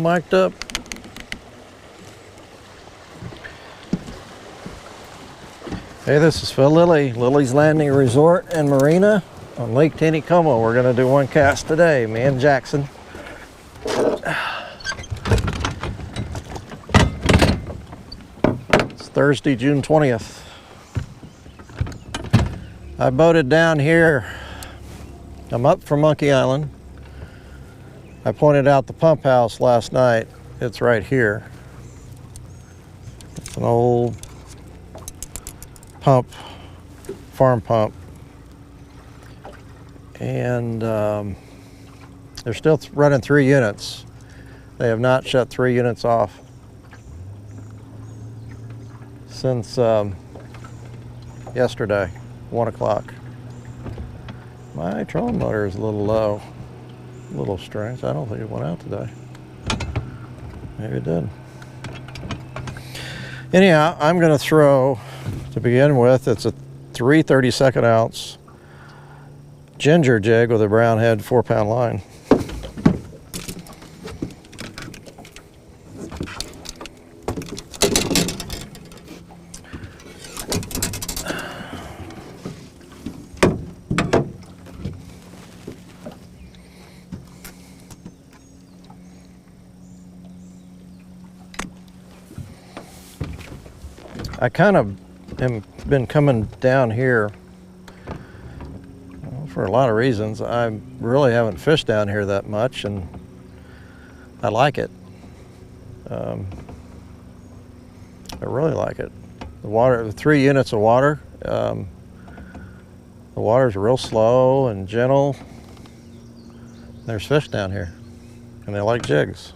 mic'd up. Hey, this is Phil Lilley, Lilley's Landing Resort and Marina on Lake Taneycomo. We're going to do one cast today, me and Jackson. It's Thursday, June 20th. I boated down here. I'm up from Monkey Island. I pointed out the pump house last night. It's right here. It's an old pump, farm pump. And they're still running 3 units. They have not shut 3 units off since yesterday, 1 o'clock. My trolling motor is a little low, a little strange. I don't think it went out today. Maybe it did. Anyhow, I'm going to throw, to begin with, it's a 3 32nd ounce ginger jig with a brown head 4-pound line. I kind of been coming down here for a lot of reasons. I really haven't fished down here that much, and I like it. I really like it. The water, the 3 units of water, the water's real slow and gentle. There's fish down here, and they like jigs.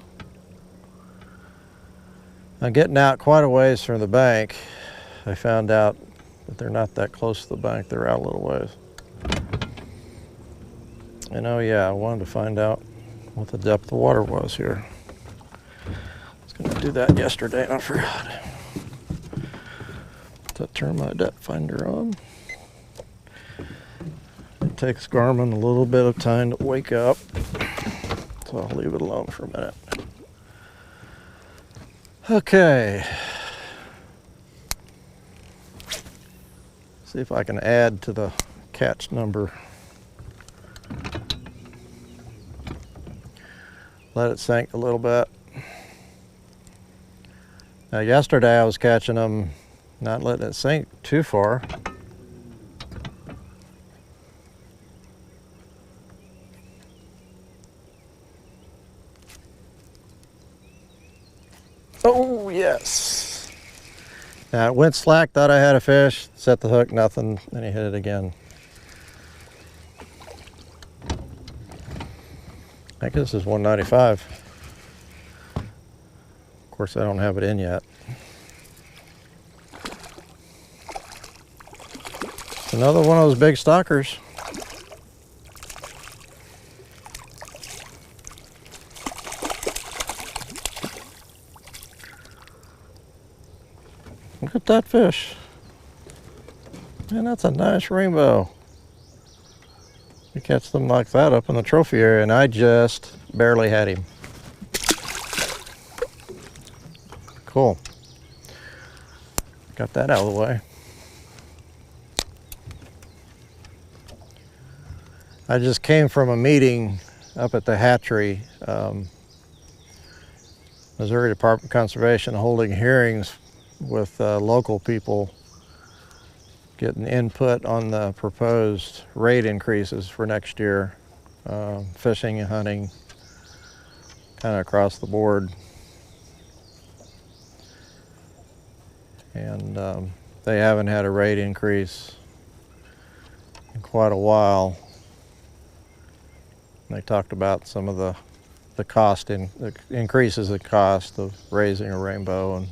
I'm getting out quite a ways from the bank. I found out that they're not that close to the bank. They're out a little ways. And oh yeah, I wanted to find out what the depth of water was here. I was going to do that yesterday and I forgot. To turn my depth finder on. It takes Garmin a little bit of time to wake up, so I'll leave it alone for a minute. Okay. See if I can add to the catch number. Let it sink a little bit. Now yesterday I was catching them, not letting it sink too far. Oh yes. Now it went slack, thought I had a fish, set the hook, nothing, then he hit it again. I think this is 195. Of course, I don't have it in yet. It's another one of those big stockers. Look at that fish. Man, that's a nice rainbow. You catch them like that up in the trophy area, and I just barely had him. Cool. Got that out of the way. I just came from a meeting up at the hatchery. Missouri Department of Conservation holding hearings with local people, getting input on the proposed rate increases for next year, fishing and hunting, kind of across the board. And they haven't had a rate increase in quite a while. And they talked about some of the cost, the increases in cost of raising a rainbow, and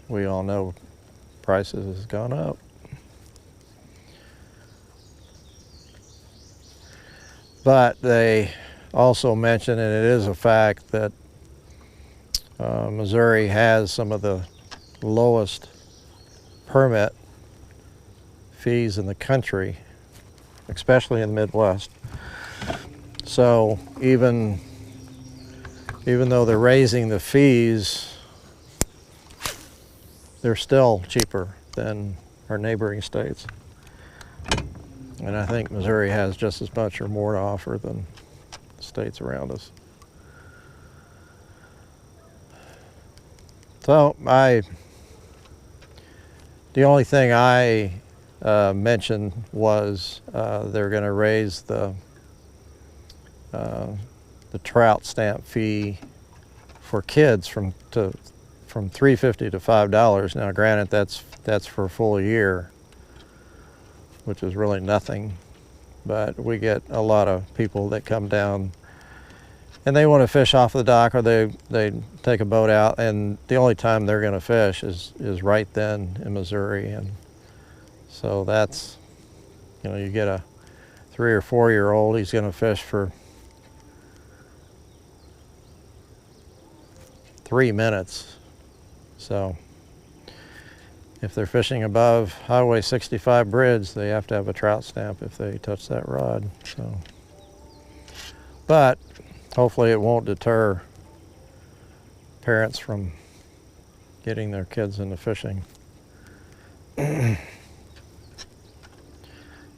we all know prices has gone up. But they also mentioned, and it is a fact, that Missouri has some of the lowest permit fees in the country, especially in the Midwest. So even even though they're raising the fees, they're still cheaper than our neighboring states. And I think Missouri has just as much or more to offer than the states around us. So the only thing I mentioned was they're going to raise the trout stamp fee for kids from $3.50 to $5. Now, granted, that's for a full year, which is really nothing, but we get a lot of people that come down and they want to fish off the dock, or they take a boat out, and the only time they're going to fish is right then in Missouri. And so that's, you know, you get a 3 or 4 year old, he's going to fish for 3 minutes. So if they're fishing above Highway 65 bridge, they have to have a trout stamp if they touch that rod. So, but hopefully it won't deter parents from getting their kids into fishing. Of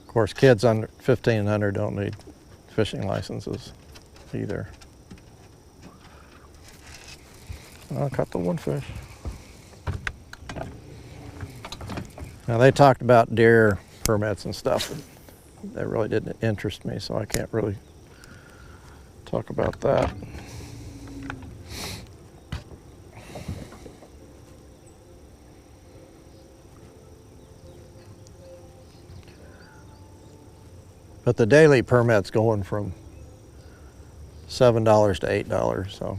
course, kids under 15 and under don't need fishing licenses either. I'll cut the one fish. Now, they talked about deer permits and stuff. That really didn't interest me, so I can't really talk about that. But the daily permit's going from $7 to $8, so.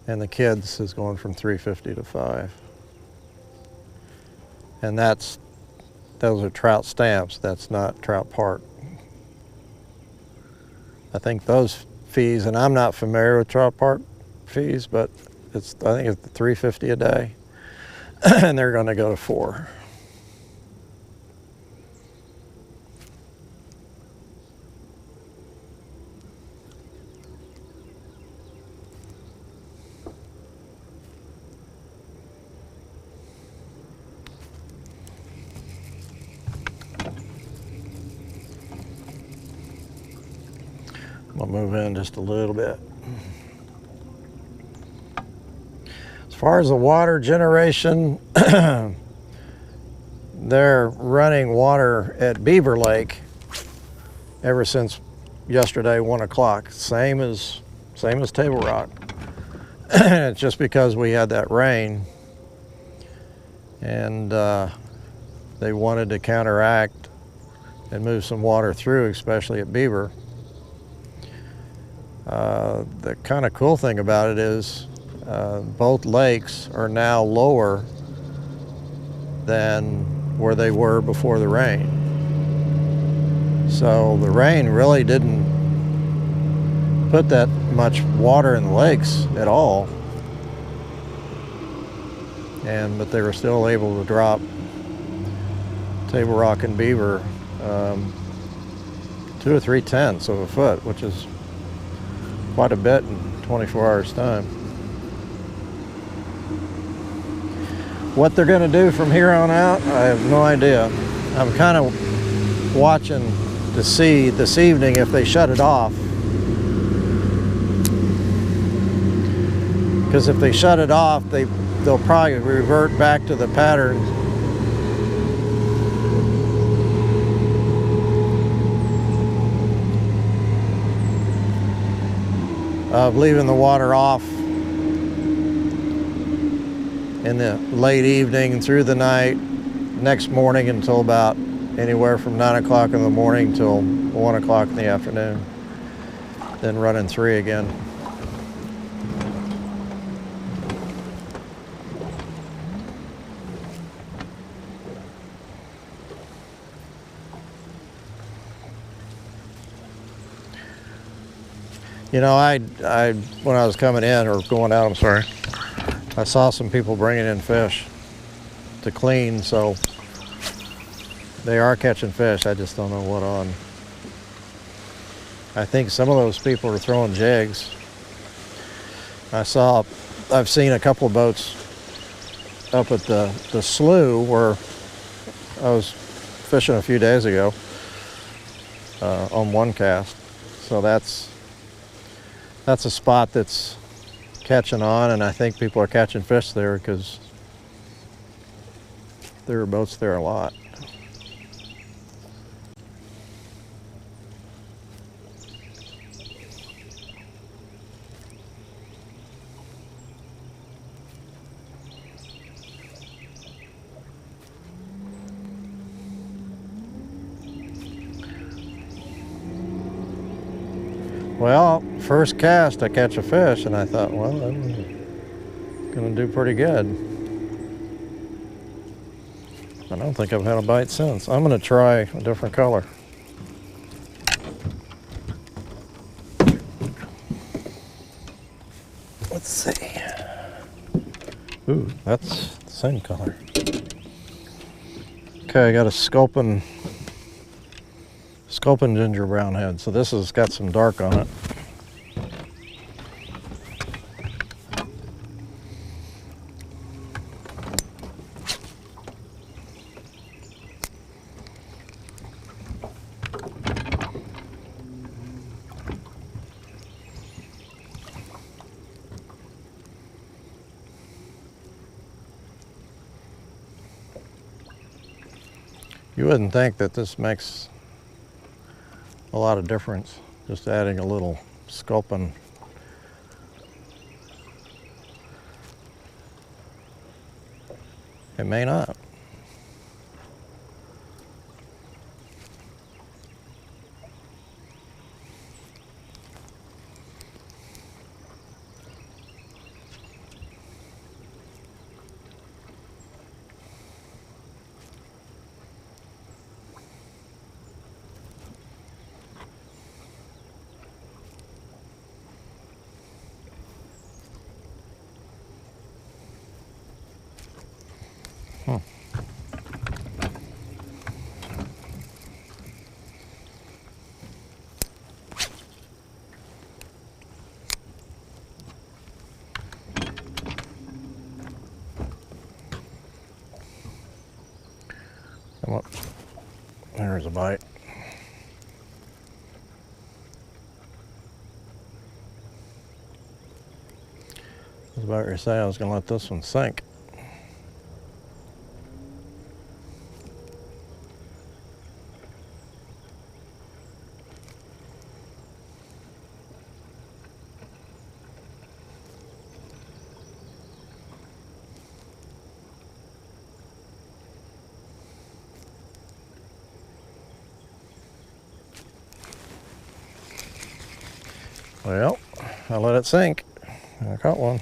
And the kids is going from $3.50 to $5. And those are trout stamps, that's not trout park. I think those fees, and I'm not familiar with trout park fees, but I think it's $3.50 a day, and they're going to go to $4. I'll move in just a little bit. As far as the water generation, they're running water at Beaver Lake ever since yesterday, 1 o'clock. Same as Table Rock. It's just because we had that rain, and they wanted to counteract and move some water through, especially at Beaver. The kind of cool thing about it is both lakes are now lower than where they were before the rain. So the rain really didn't put that much water in the lakes at all. But they were still able to drop Table Rock and Beaver 2 or 3 tenths of a foot, which is quite a bit in 24 hours time. What they're going to do from here on out, I have no idea. I'm kind of watching to see this evening if they shut it off. Because if they shut it off, they'll probably revert back to the pattern of leaving the water off in the late evening and through the night, next morning until about anywhere from 9 o'clock in the morning till 1 o'clock in the afternoon, then running 3 again. You know, I when I was coming in or going out, I'm sorry, I saw some people bringing in fish to clean, so they are catching fish. I just don't know what on. I think some of those people are throwing jigs. I've seen a couple of boats up at the slough where I was fishing a few days ago on one cast. So that's a spot that's catching on, and I think people are catching fish there because there are boats there a lot. Well, first cast I catch a fish, and I thought, well, I'm gonna do pretty good. I don't think I've had a bite since. I'm gonna try a different color. Let's see. Ooh, that's the same color. Okay, I got a sculpin ginger brown head. So this has got some dark on it. You wouldn't think that this makes a lot of difference, just adding a little sculpin. It may not. Come up. There's a bite. I was about to say I was going to let this one sink. Well, I let it sink. I caught one.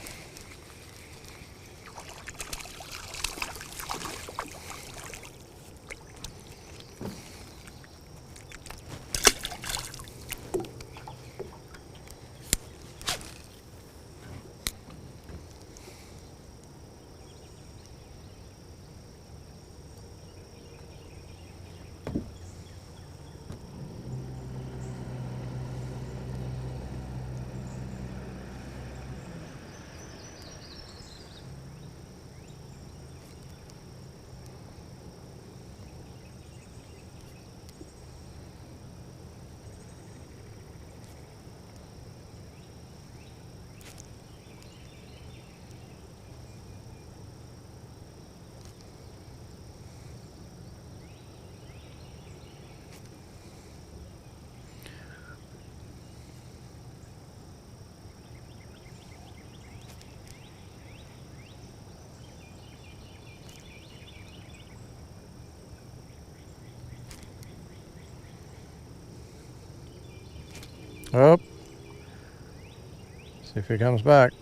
Oh, see if he comes back.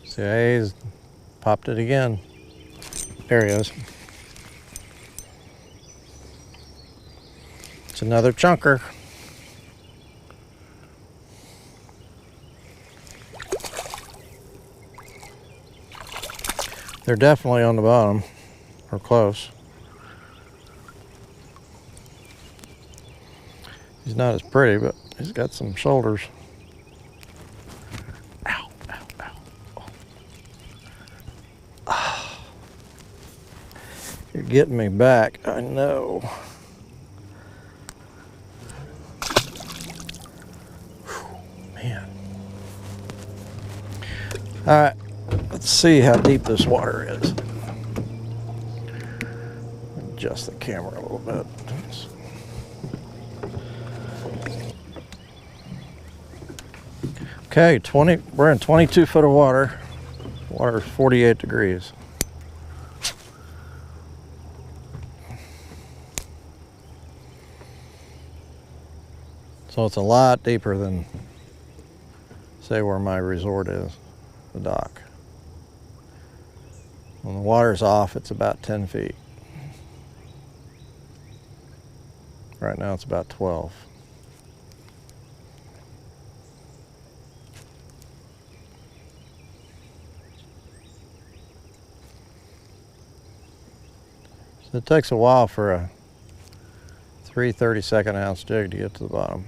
See, he's popped it again. There he is. It's another chunker. They're definitely on the bottom, or close. He's not as pretty, but he's got some shoulders. Ow, ow, ow. Oh. Ah. You're getting me back, I know. Whew, man. All right, let's see how deep this water is. Adjust the camera a little bit. Okay, we're in 22 foot of water. Water is 48 degrees. So it's a lot deeper than, say, where my resort is, the dock. When the water's off, it's about 10 feet. Right now it's about 12. So it takes a while for a 3 32nd ounce jig to get to the bottom.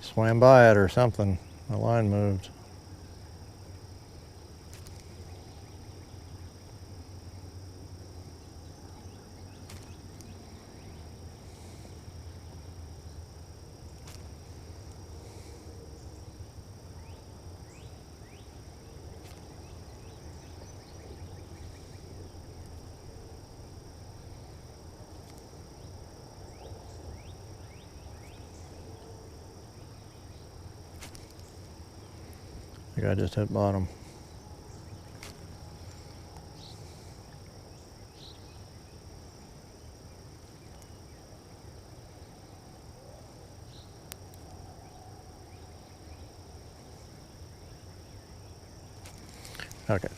Swam by it or something. The line moved. I think I just hit bottom. Okay.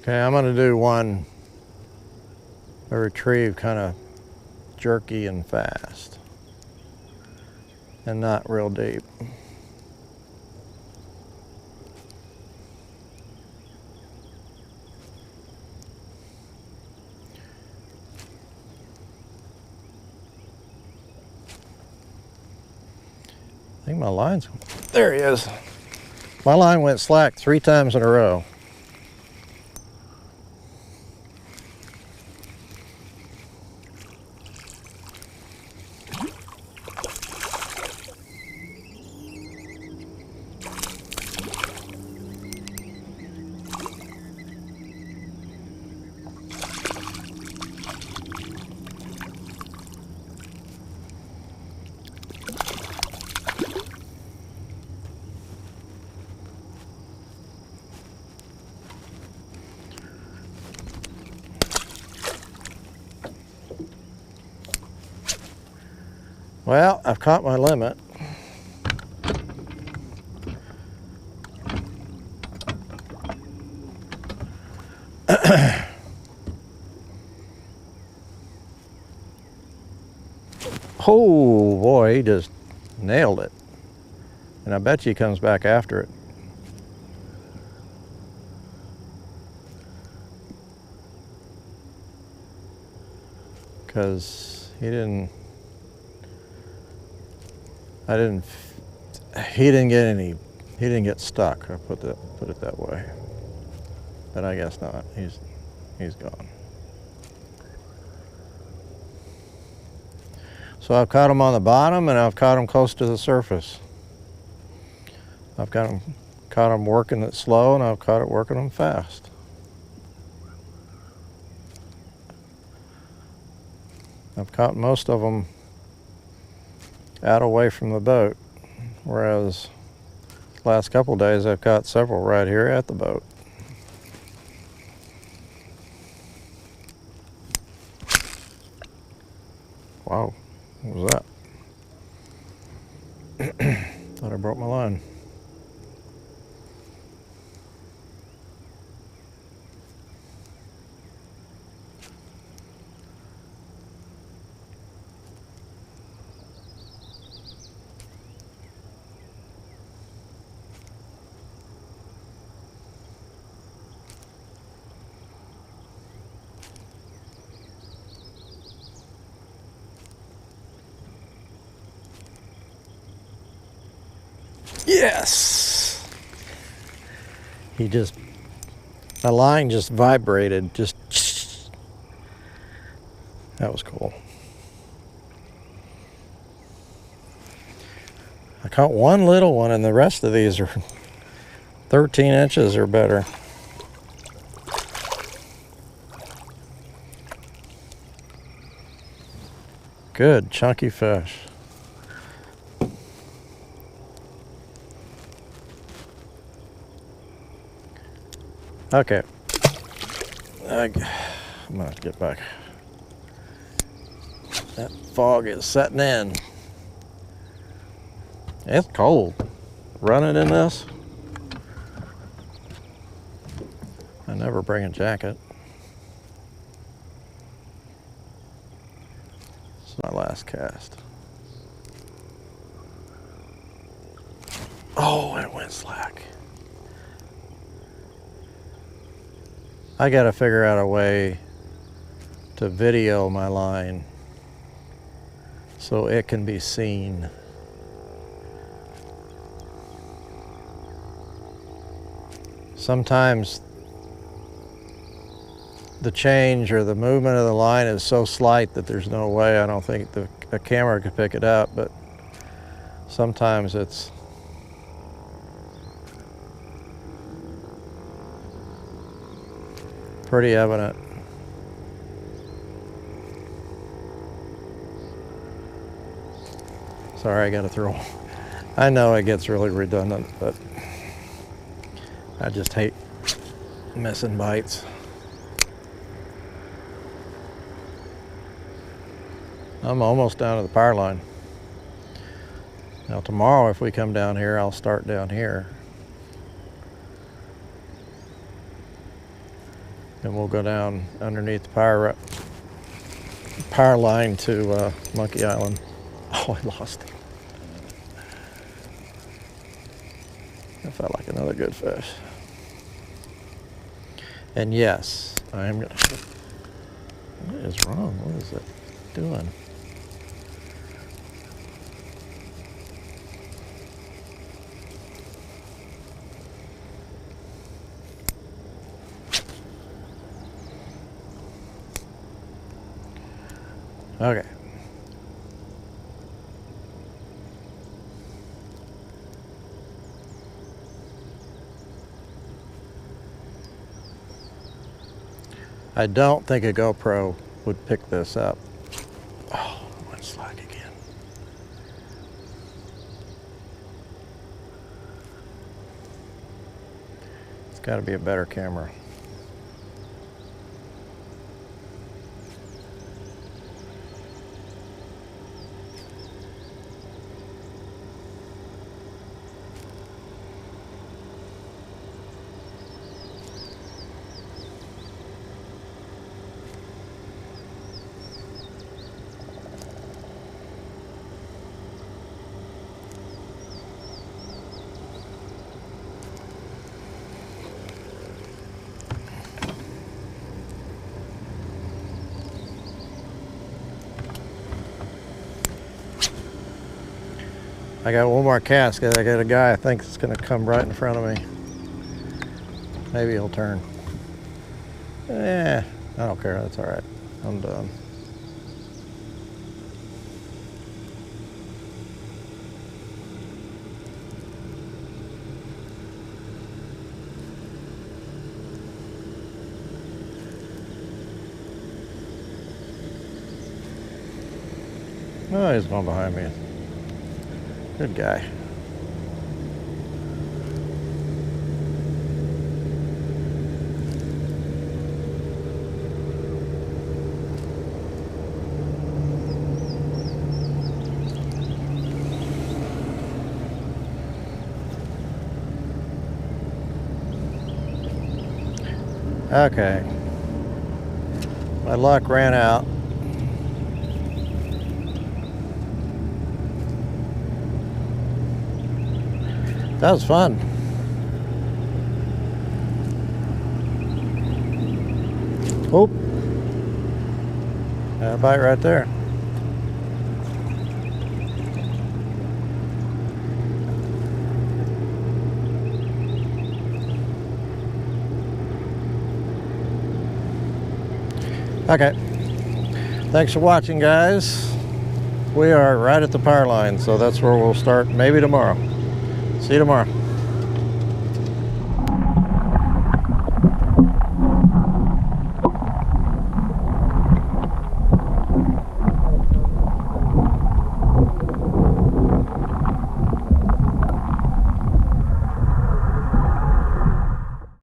Okay, I'm going to do one, a retrieve kind of jerky and fast and not real deep. I think my line's, there he is. My line went slack 3 times in a row. Well, I've caught my limit. Oh boy, he just nailed it. And I bet you he comes back after it. Because he didn't get stuck. I put it that way. But I guess not. He's gone. So I've caught him on the bottom and I've caught him close to the surface. I've caught him working it slow and I've caught it working them fast. I've caught most of them out away from the boat, whereas the last couple of days I've caught several right here at the boat. one. Yes! He just, my line just vibrated, just, that was cool. I caught one little one and the rest of these are 13 inches or better. Good, chunky fish. Okay. I'm gonna have to get back. That fog is setting in. It's cold. Running in this. I never bring a jacket. This is my last cast. Oh, it went slack. I gotta figure out a way to video my line so it can be seen. Sometimes the change or the movement of the line is so slight that there's no way, I don't think a camera could pick it up, but sometimes it's pretty evident. Sorry, I gotta throw. I know it gets really redundant, but I just hate missing bites. I'm almost down to the power line. Now tomorrow, if we come down here, I'll start down here. And we'll go down underneath the power line to Monkey Island. Oh, I lost it. That felt like another good fish. And yes, I am gonna. What is wrong? What is it doing? Okay. I don't think a GoPro would pick this up. Oh, went slack again. It's got to be a better camera. I got one more cast. I got a guy I think is going to come right in front of me. Maybe he'll turn. I don't care. That's all right. I'm done. Oh, he's going behind me. Good guy. Okay. My luck ran out. That was fun. Oh, got a bite right there. Okay, thanks for watching, guys. We are right at the power line, so that's where we'll start maybe tomorrow. See you tomorrow.